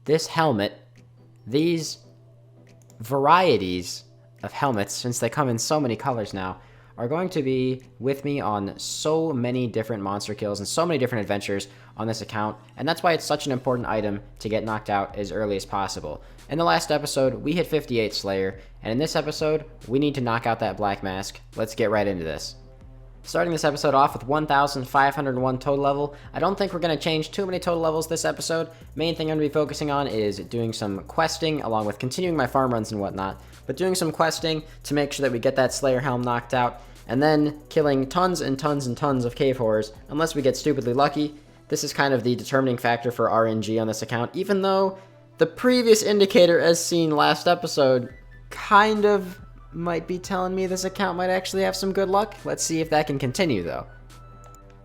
this helmet, these varieties of helmets, since they come in so many colors now, are going to be with me on so many different monster kills and so many different adventures on this account, and that's why it's such an important item to get knocked out as early as possible. In the last episode, we hit 58 Slayer, and in this episode, we need to knock out that Black Mask. Let's get right into this. Starting this episode off with 1,501 total level. I don't think we're going to change too many total levels this episode. Main thing I'm going to be focusing on is doing some questing, along with continuing my farm runs and whatnot. But doing some questing to make sure that we get that Slayer helm knocked out, and then killing tons and tons and tons of cave horrors, unless we get stupidly lucky. This is kind of the determining factor for RNG on this account, even though the previous indicator, as seen last episode, kind of might be telling me this account might actually have some good luck. Let's see if that can continue, though.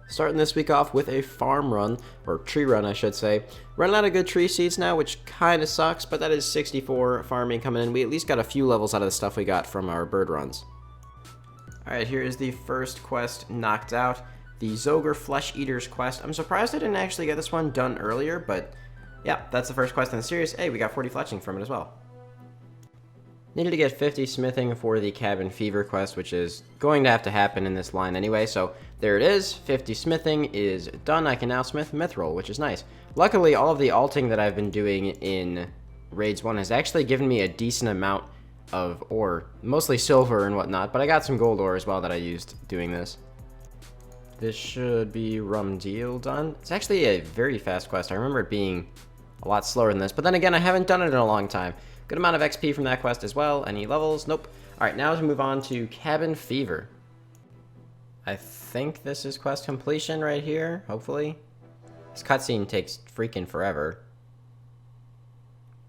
Starting this week off with a farm run, or tree run I should say. Running out of good tree seeds now, which kind of sucks, but that is 64 farming coming in. We at least got a few levels out of the stuff we got from our bird runs. Alright, here is the first quest knocked out. The Zogre Flesh Eater's quest. I'm surprised I didn't actually get this one done earlier, but yeah, that's the first quest in the series. Hey, we got 40 fletching from it as well. Needed to get 50 smithing for the Cabin Fever quest, which is going to have to happen in this line anyway, so there it is. 50 smithing is done. I can now smith mithril, which is nice. Luckily, all of the alting that I've been doing in Raids 1 has actually given me a decent amount of ore, mostly silver and whatnot, but I got some gold ore as well that I used doing this. This should be Rum Deal done. It's actually a very fast quest. I remember it being a lot slower than this, but then again, I haven't done it in a long time. Good amount of XP from that quest as well. Any levels? Nope. Alright, now to move on to Cabin Fever. I think this is quest completion right here, hopefully. This cutscene takes freaking forever.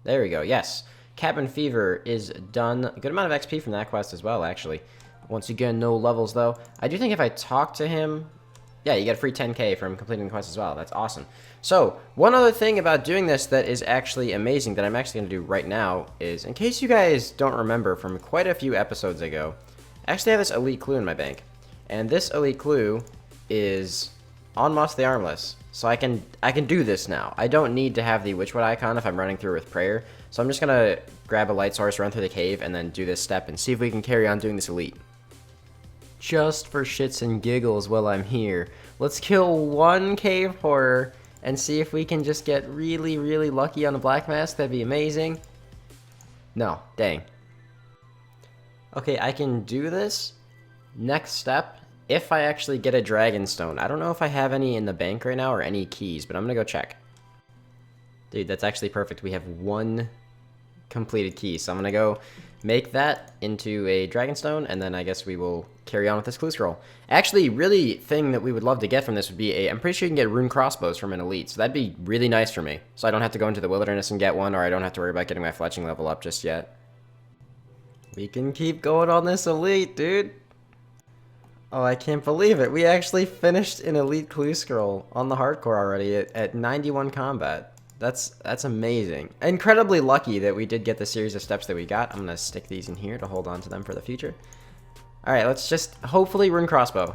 There we go, yes. Cabin Fever is done. A good amount of XP from that quest as well, actually. Once again, no levels though. I do think if I talk to him, yeah, you get a free 10k from completing the quest as well. That's awesome. So, one other thing about doing this that is actually amazing that I'm actually going to do right now is, in case you guys don't remember from quite a few episodes ago, I actually have this elite clue in my bank. And this elite clue is on Moss the Armless. So I can do this now. I don't need to have the Witchwood icon if I'm running through with prayer. So I'm just going to grab a light source, run through the cave, and then do this step and see if we can carry on doing this elite. Just for shits and giggles while I'm here, let's kill one cave horror and see if we can just get really, really lucky on a Black Mask. That'd be amazing. No, dang. Okay, I can do this. Next step, if I actually get a Dragonstone. I don't know if I have any in the bank right now or any keys, but I'm gonna go check. Dude, that's actually perfect. We have one completed key, so I'm gonna go make that into a Dragonstone, and then I guess we will carry on with this clue scroll. Actually, really thing that we would love to get from this would be I'm pretty sure you can get rune crossbows from an elite, so that'd be really nice for me. So I don't have to go into the wilderness and get one, or I don't have to worry about getting my fletching level up just yet. We can keep going on this elite, dude. Oh, I can't believe it. We actually finished an elite clue scroll on the hardcore already at 91 combat. That's amazing. Incredibly lucky that we did get the series of steps that we got. I'm going to stick these in here to hold on to them for the future. Alright, let's just hopefully rune crossbow.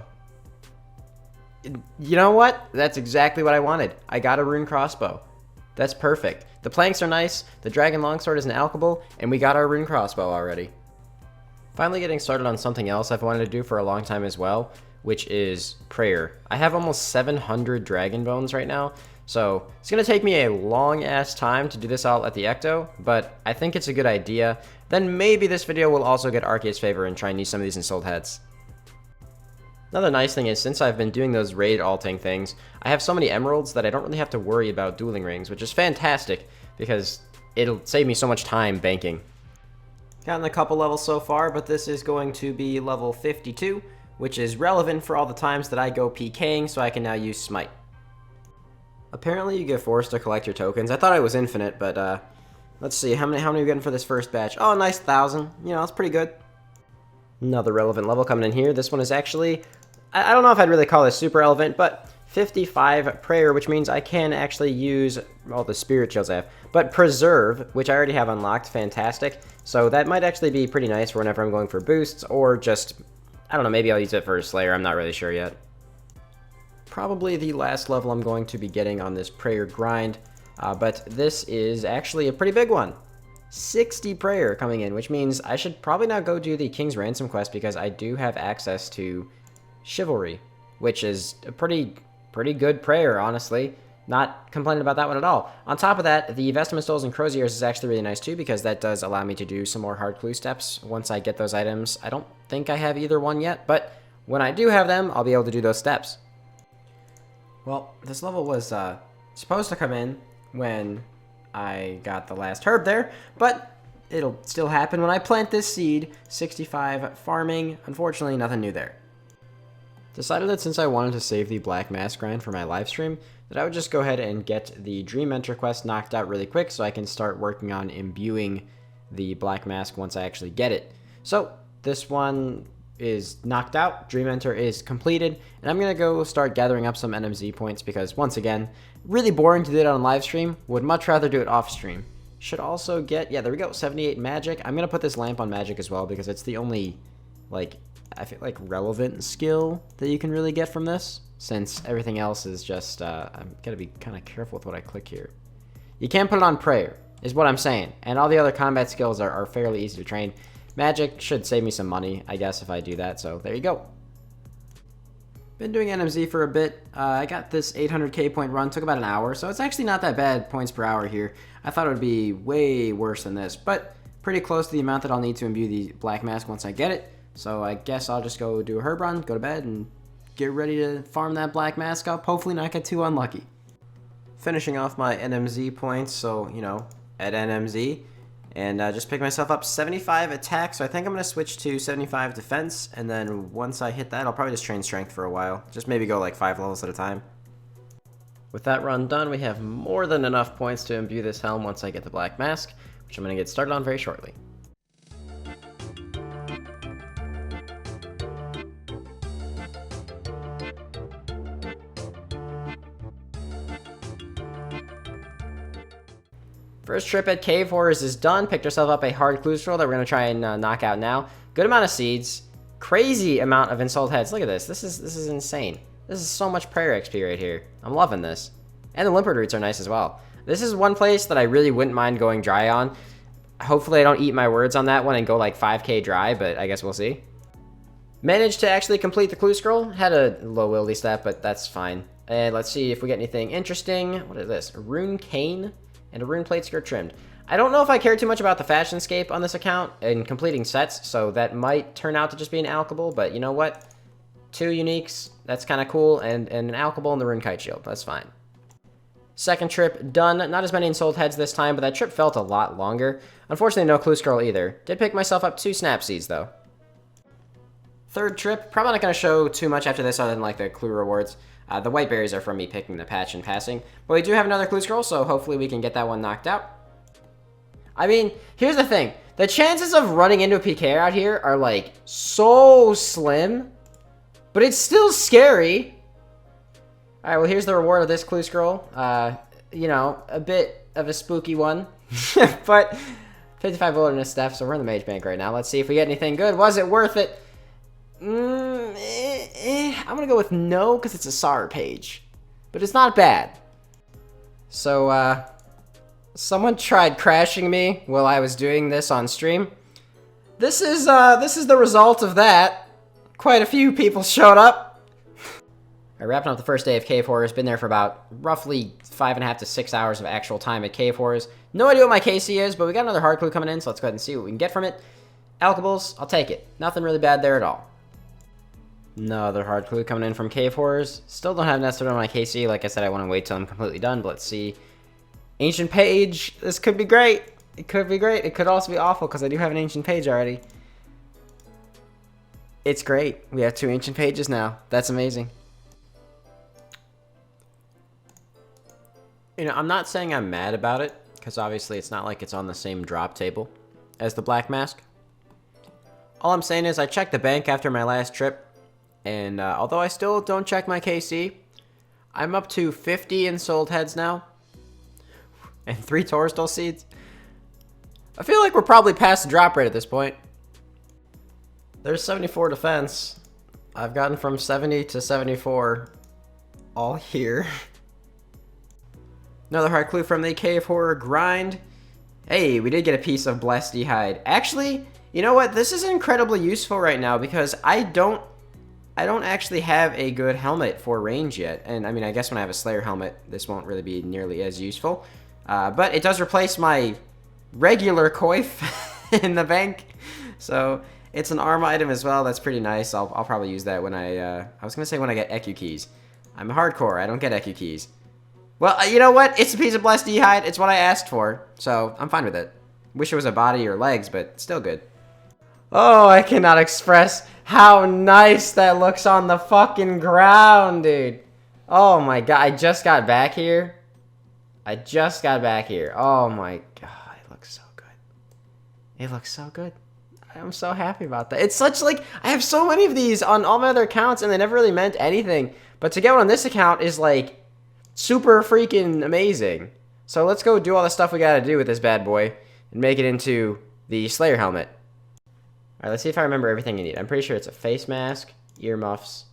You know what? That's exactly what I wanted. I got a rune crossbow. That's perfect. The planks are nice, the dragon longsword is an alchable, and we got our rune crossbow already. Finally getting started on something else I've wanted to do for a long time as well, which is prayer. I have almost 700 dragon bones right now, so it's going to take me a long-ass time to do this all at the Ecto, but I think it's a good idea. Then maybe this video will also get Arceus favor and try and use some of these ensouled heads. Another nice thing is, since I've been doing those raid alting things, I have so many emeralds that I don't really have to worry about dueling rings, which is fantastic, because it'll save me so much time banking. Gotten a couple levels so far, but this is going to be level 52, which is relevant for all the times that I go PKing, so I can now use Smite. Apparently you get forced to collect your tokens. I thought it was infinite, but let's see, how many are we getting for this first batch? Oh, nice 1,000. You know, that's pretty good. Another relevant level coming in here. This one is actually, I don't know if I'd really call this super relevant, but 55 prayer, which means I can actually use all the spirit shields I have. But preserve, which I already have unlocked, fantastic. So that might actually be pretty nice for whenever I'm going for boosts, or just, I don't know, maybe I'll use it for a Slayer, I'm not really sure yet. Probably the last level I'm going to be getting on this prayer grind. But this is actually a pretty big one. 60 prayer coming in, which means I should probably not go do the King's Ransom quest because I do have access to Chivalry, which is a pretty good prayer, honestly. Not complaining about that one at all. On top of that, the Vestment Stoles and Croziers is actually really nice too because that does allow me to do some more hard clue steps once I get those items. I don't think I have either one yet, but when I do have them, I'll be able to do those steps. Well, this level was supposed to come in when I got the last herb there, but it'll still happen when I plant this seed. 65 farming. Unfortunately, nothing new there. Decided that since I wanted to save the Black Mask grind for my live stream, that I would just go ahead and get the Dream Mentor quest knocked out really quick so I can start working on imbuing the Black Mask once I actually get it. So this one is knocked out, Dream Mentor is completed, and I'm going to go start gathering up some NMZ points because, once again, really boring to do it on live stream, would much rather do it off stream. Should also get, yeah, there we go, 78 magic. I'm going to put this lamp on magic as well because it's the only, like, I feel like relevant skill that you can really get from this, since everything else is just, I'm going to be kind of careful with what I click here. You can't put it on prayer, is what I'm saying, and all the other combat skills are fairly easy to train. Magic should save me some money, I guess, if I do that, so there you go. Been doing NMZ for a bit. I got this 800k point run, took about an hour, so it's actually not that bad points per hour here. I thought it would be way worse than this, but pretty close to the amount that I'll need to imbue the Black Mask once I get it. So I guess I'll just go do a herb run, go to bed, and get ready to farm that Black Mask up, hopefully not get too unlucky. Finishing off my NMZ points, so, you know, at NMZ. And just pick myself up 75 attack, so I think I'm going to switch to 75 defense, and then once I hit that, I'll probably just train strength for a while. Just maybe go like 5 levels at a time. With that run done, we have more than enough points to imbue this helm once I get the Black Mask, which I'm going to get started on very shortly. First trip at Cave Horrors is done. Picked ourselves up a hard clue scroll that we're going to try and knock out now. Good amount of seeds. Crazy amount of ensouled heads. Look at this. This is insane. This is so much prayer XP right here. I'm loving this. And the limpet roots are nice as well. This is one place that I really wouldn't mind going dry on. Hopefully I don't eat my words on that one and go like 5k dry, but I guess we'll see. Managed to actually complete the clue scroll. Had a low wildy stat, but that's fine. And let's see if we get anything interesting. What is this? A rune cane? And a rune plate skirt trimmed. I don't know if I care too much about the fashionscape on this account and completing sets, so that might turn out to just be an alchable, but you know what? 2 uniques, that's kind of cool, and an alchable and the rune kite shield, that's fine. Second trip done. Not as many ensouled heads this time, but that trip felt a lot longer. Unfortunately, no clue scroll either. Did pick myself up 2 snap seeds, though. Third trip, probably not going to show too much after this other than like the clue rewards. The white berries are from me picking the patch and passing. But we do have another clue scroll, so hopefully we can get that one knocked out. I mean, here's the thing. The chances of running into a PK out here are like so slim. But it's still scary. Alright, well here's the reward of this clue scroll. You know, a bit of a spooky one. But 55 wilderness stuff, so we're in the mage bank right now. Let's see if we get anything good. Was it worth it? I'm gonna go with no, because it's a SAR page. But it's not bad. So, someone tried crashing me while I was doing this on stream. This is the result of that. Quite a few people showed up. I wrapped up the first day of Cave Horrors. Been there for about roughly 5.5 to 6 hours of actual time at Cave Horrors. No idea what my KC is, but we got another hard clue coming in, so let's go ahead and see what we can get from it. Alchables, I'll take it. Nothing really bad there at all. Another hard clue coming in from Cave Horrors. Still don't have necessarily on my KC. Like I said, I want to wait till I'm completely done, but let's see. Ancient Page. This could be great. It could be great. It could also be awful because I do have an Ancient Page already. It's great. We have 2 Ancient Pages now. That's amazing. You know, I'm not saying I'm mad about it, because obviously it's not like it's on the same drop table as the Black Mask. All I'm saying is I checked the bank after my last trip, and although I still don't check my KC, I'm up to 50 ensouled heads now, and 3 Tourstol seeds. I feel like we're probably past the drop rate at this point. There's 74 defense. I've gotten from 70 to 74 all here. Another hard clue from the Cave Horror grind. Hey, we did get a piece of Blasty Hide. Actually, you know what? This is incredibly useful right now because I don't actually have a good helmet for range yet. And I mean, I guess when I have a Slayer helmet, this won't really be nearly as useful. But it does replace my regular coif in the bank. So it's an arm item as well. That's pretty nice. I'll probably use that when I was going to say when I get EQ keys. I'm hardcore. I don't get EQ keys. Well, you know what? It's a piece of Blasty Hide. It's what I asked for. So I'm fine with it. Wish it was a body or legs, but still good. Oh, I cannot express how nice that looks on the fucking ground, dude. Oh my god, I just got back here. Oh my god, it looks so good. It looks so good. I'm so happy about that. It's such like, I have so many of these on all my other accounts and they never really meant anything. But to get one on this account is like super freaking amazing. So let's go do all the stuff we gotta do with this bad boy and make it into the Slayer helmet. Alright, let's see if I remember everything you need. I'm pretty sure it's a face mask, earmuffs,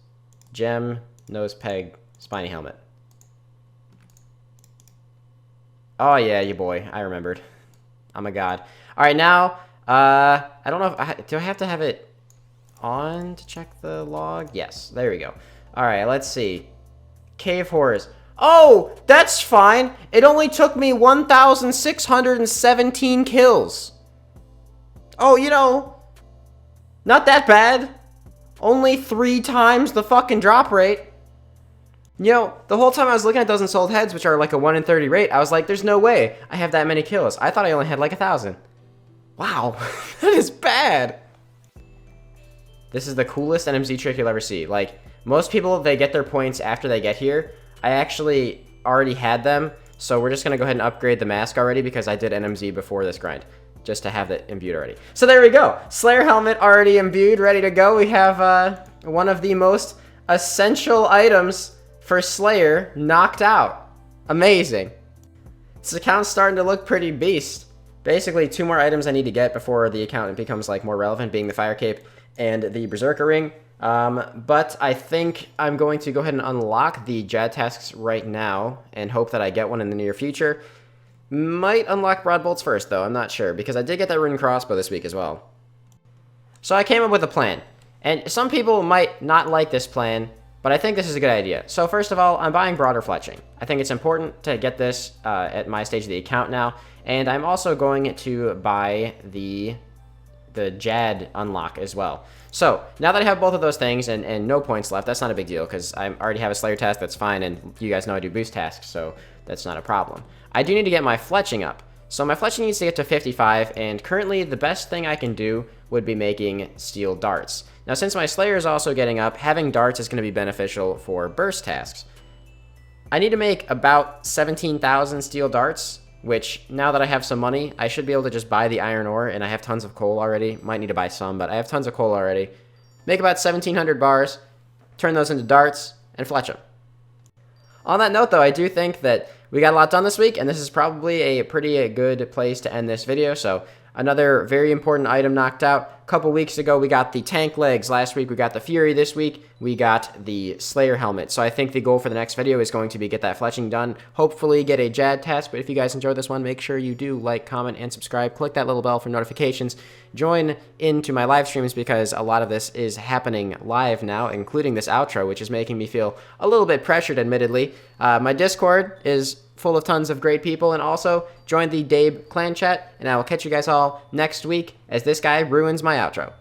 gem, nose peg, spiny helmet. Oh yeah, you boy. I remembered. I'm a god. Alright, now, I don't know if do I have to have it on to check the log? Yes, there we go. Alright, let's see. Cave Horrors. Oh, that's fine. It only took me 1,617 kills. Oh, you know, not that bad. Only 3 times the fucking drop rate. You know, the whole time I was looking at those unsold heads, which are like a 1 in 30 rate, I was like, there's no way I have that many kills. I thought I only had like 1,000. Wow, that is bad. This is the coolest NMZ trick you'll ever see. Like, most people, they get their points after they get here. I actually already had them, so we're just going to go ahead and upgrade the mask already because I did NMZ before this grind, just to have that imbued already. So there we go. Slayer helmet already imbued, ready to go. We have one of the most essential items for Slayer knocked out. Amazing. This account's starting to look pretty beast. Basically, 2 more items I need to get before the account becomes like more relevant, being the Fire Cape and the Berserker Ring. But I think I'm going to go ahead and unlock the Jad tasks right now and hope that I get one in the near future. Might unlock Broad Bolts first, though. I'm not sure, because I did get that Rune Crossbow this week as well. So I came up with a plan. And some people might not like this plan, but I think this is a good idea. So first of all, I'm buying Broader Fletching. I think it's important to get this at my stage of the account now. And I'm also going to buy the Jad unlock as well. So now that I have both of those things and no points left, that's not a big deal because I already have a Slayer task, that's fine, and you guys know I do boost tasks, so that's not a problem. I do need to get my fletching up. So my fletching needs to get to 55, and currently the best thing I can do would be making steel darts. Now since my Slayer is also getting up, having darts is going to be beneficial for burst tasks. I need to make about 17,000 steel darts, which, now that I have some money, I should be able to just buy the iron ore, and I have tons of coal already. Might need to buy some, but I have tons of coal already. Make about 1,700 bars, turn those into darts, and fletch them. On that note, though, I do think that we got a lot done this week, and this is probably a pretty good place to end this video, so another very important item knocked out. A couple weeks ago, we got the tank legs. Last week, we got the Fury. This week, we got the Slayer helmet. So I think the goal for the next video is going to be get that fletching done. Hopefully, get a Jad task. But if you guys enjoyed this one, make sure you do like, comment, and subscribe. Click that little bell for notifications. Join into my live streams because a lot of this is happening live now, including this outro, which is making me feel a little bit pressured, admittedly. My Discord is full of tons of great people, and also join the Dabe clan chat, and I will catch you guys all next week as this guy ruins my outro.